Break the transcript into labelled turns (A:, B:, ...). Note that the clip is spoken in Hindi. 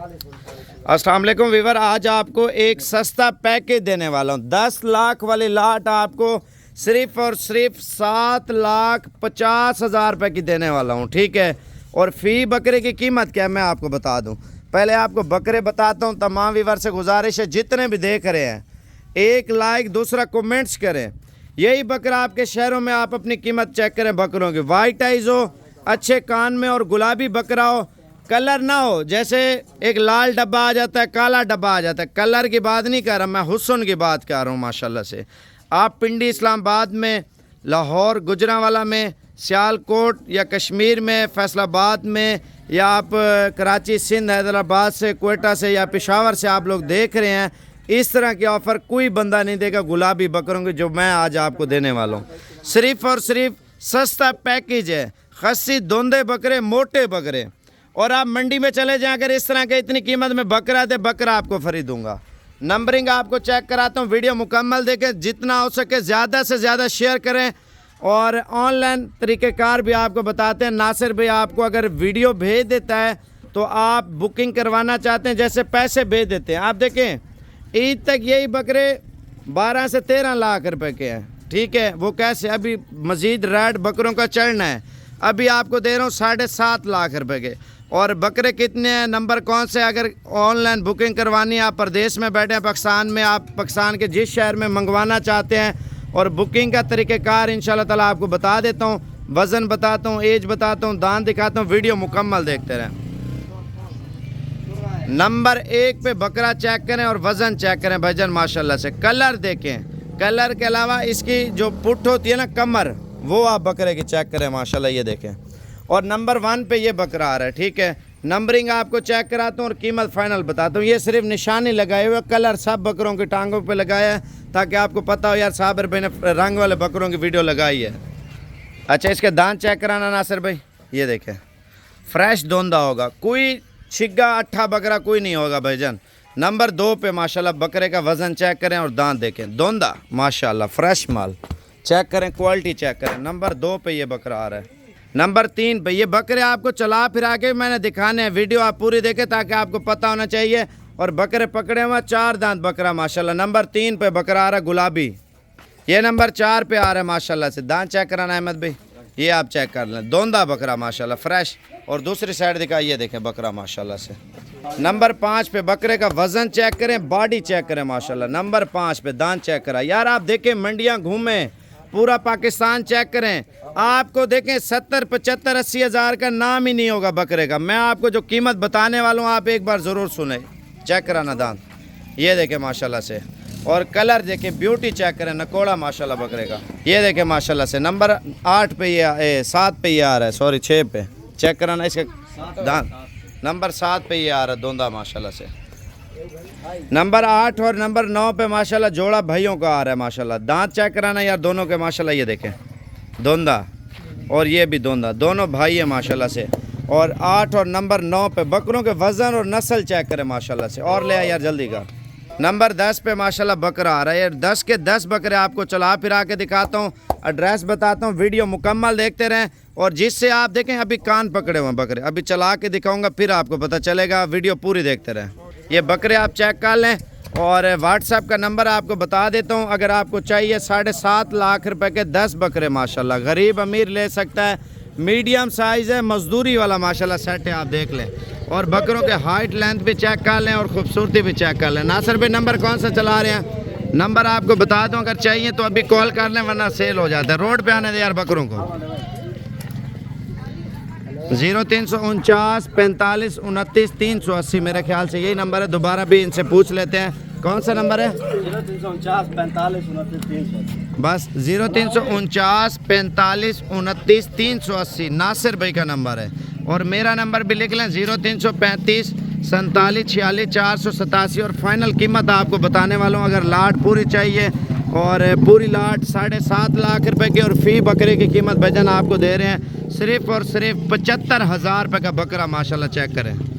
A: अस्सलाम वालेकुम वीवर, आज आपको एक सस्ता पैकेज देने वाला हूँ। 10 लाख वाली लाट आपको सिर्फ और सिर्फ 7,50,000 रुपये की देने वाला हूँ, ठीक है। और फ़ी बकरे की कीमत क्या है मैं आपको बता दूँ। पहले आपको बकरे बताता हूँ। तमाम वीवर से गुजारिश है, जितने भी देख रहे हैं, एक लाइक, दूसरा कमेंट्स करें। यही बकरा आपके शहरों में आप अपनी कीमत चेक करें बकरों की। वाइट आइज़ हो, अच्छे कान में और गुलाबी बकरा हो, कलर ना हो जैसे एक लाल डब्बा आ जाता है, काला डब्बा आ जाता है। कलर की बात नहीं कर रहा मैं, हुस्न की बात कर रहा हूँ। माशाल्लाह से आप पिंडी इस्लामाबाद में, लाहौर गुजरांवाला में, सियालकोट या कश्मीर में, फैसलाबाद में, या आप कराची, सिंध, हैदराबाद से, कोयटा से या पेशावर से आप लोग देख रहे हैं, इस तरह की ऑफ़र कोई बंदा नहीं देगा गुलाबी बकरों की जो मैं आज आपको देने वाला हूँ। सिर्फ़ और सिर्फ सस्ता पैकेज है। खस्सी, धुंधे बकरे, मोटे बकरे। और आप मंडी में चले जाएं, अगर इस तरह के इतनी कीमत में बकरा दे, बकरा आपको फ्री दूंगा। नंबरिंग आपको चेक कराता हूँ, वीडियो मुकम्मल देखें, जितना हो सके ज़्यादा से ज़्यादा शेयर करें। और ऑनलाइन तरीक़ेकार भी आपको बताते हैं। नासिर भाई आपको अगर वीडियो भेज देता है तो आप बुकिंग करवाना चाहते हैं, जैसे पैसे भेज देते हैं। आप देखें ईद तक यही बकरे 12 से 13 लाख रुपए के हैं, ठीक है। वो कैसे, अभी मज़ीद रेड बकरों का चढ़ना है। अभी आपको दे रहा हूँ 7.5 लाख रुपए के। और बकरे कितने हैं, नंबर कौन से, अगर ऑनलाइन बुकिंग करवानी है, आप प्रदेश में बैठे हैं पाकिस्तान में, आप पाकिस्तान के जिस शहर में मंगवाना चाहते हैं, और बुकिंग का तरीक़ेकार इंशाल्लाह ताला आपको बता देता हूँ। वज़न बताता हूँ, एज बताता हूँ, दान दिखाता हूँ, वीडियो मुकम्मल देखते रहें। नंबर 1 पे बकरा चेक करें और वज़न चेक करें भाईजान। माशाल्लाह से कलर देखें, कलर के अलावा इसकी जो पुट होती है ना, कमर, वो आप बकरे की चेक करें। माशाल्लाह ये देखें। और नंबर 1 पे ये बकरा आ रहा है, ठीक है। नंबरिंग आपको चेक कराता हूँ और कीमत फाइनल बताता हूँ। ये सिर्फ निशानी लगाए हुए, कलर सब बकरों की टांगों पे लगाया है ताकि आपको पता हो यार साबिर भाई ने रंग वाले बकरों की वीडियो लगाई है। अच्छा, इसके दांत चेक कराना नासिर भाई, ये देखें, फ्रेश धोंदा होगा, कोई छिग्गा अट्ठा बकरा कोई नहीं होगा भाईजान। नंबर 2 पे माशाल्लाह बकरे का वज़न चेक करें और दांत देखें, धोंदा माशाल्लाह फ्रेश माल चेक करें, क्वालिटी चेक करें। नंबर 2 पे ये बकरा आ रहा है। नंबर 3 पे ये बकरे आपको चला फिरा के मैंने दिखाने हैं, वीडियो आप पूरी देखें ताकि आपको पता होना चाहिए। और बकरे पकड़े हुए 4 दांत बकरा माशाल्लाह। नंबर 3 पे बकरा आ रहा है गुलाबी। ये नंबर 4 पे आ रहा है माशाल्लाह से। दांत चेक कराना अहमद भाई, ये आप चेक कर लें, धोंदा बकरा माशाल्लाह फ्रेश। और दूसरी साइड दिखाइए, देखें बकरा माशाल्लाह से। नंबर 5 पे बकरे का वज़न चेक करें, बॉडी चेक करें माशाल्लाह। नंबर 5 पे दांत चेक करा। यार आप देखें, मंडियाँ घूमें, पूरा पाकिस्तान चेक करें, आपको देखें 70, 75, 80 हज़ार का नाम ही नहीं होगा बकरे का। मैं आपको जो कीमत बताने वाला हूँ आप एक बार ज़रूर सुने। चेक कराना दांत, ये देखें माशाल्लाह से। और कलर देखें, ब्यूटी चेक करें, नकोड़ा माशाल्लाह बकरे का, ये देखें माशाल्लाह से। नंबर 8 पे ये 7 पे ये आ रहा है, सॉरी 6 पे चेक कराना इसके दांत। नंबर 7 पे ये आ रहा है धोंदा माशाल्लाह से। नंबर 8 और नंबर 9 पे माशाल्लाह जोड़ा भाइयों का आ रहा है माशाल्लाह। दांत चेक कराना यार दोनों के माशाल्लाह, ये देखें धोंदा, और ये भी धोंदा, दोनों भाई है माशाल्लाह से। और 8 और नंबर 9 पे बकरों के वज़न और नस्ल चेक करें माशाल्लाह से। और ले यार जल्दी का। नंबर 10 पे माशाल्लाह बकरा आ रहा है। 10 के 10 बकरे आपको चला फिरा के दिखाता हूँ, एड्रेस बताता हूँ, वीडियो मुकम्मल देखते रहें। और जिससे आप देखें, अभी कान पकड़े हुए बकरे, अभी चला के दिखाऊंगा, फिर आपको पता चलेगा, वीडियो पूरी देखते रहें। ये बकरे आप चेक कर लें। और व्हाट्सएप का नंबर आपको बता देता हूँ, अगर आपको चाहिए 7.5 लाख रुपए के 10 बकरे माशाल्लाह, गरीब अमीर ले सकता है। मीडियम साइज़ है, मजदूरी वाला माशाल्लाह सेट है, आप देख लें। और बकरों के हाइट लेंथ भी चेक कर लें और खूबसूरती भी चेक कर लें। नासिर भाई नंबर कौन सा चला रहे हैं, नंबर आपको बता दूँ, अगर चाहिए तो अभी कॉल कर लें वरना सेल हो जाता है। रोड पे आने दे यार बकरों को। 0349 45 29 380 मेरे ख्याल से यही नंबर है। दोबारा भी इनसे पूछ लेते हैं कौन सा नंबर है।
B: 0349 45 29 380, बस
A: 0349 45 29 380 नासिर भाई का नंबर है। और मेरा नंबर भी लिख लें 0335 47 46 487। और फाइनल कीमत आपको बताने वाला हूँ, अगर लाट पूरी चाहिए और पूरी लाट 7.5 लाख रुपए की, और फ़ी बकरे की कीमत भाईजान आपको दे रहे हैं सिर्फ़ और सिर्फ 75,000 रुपये का बकरा माशाल्लाह। चेक करें।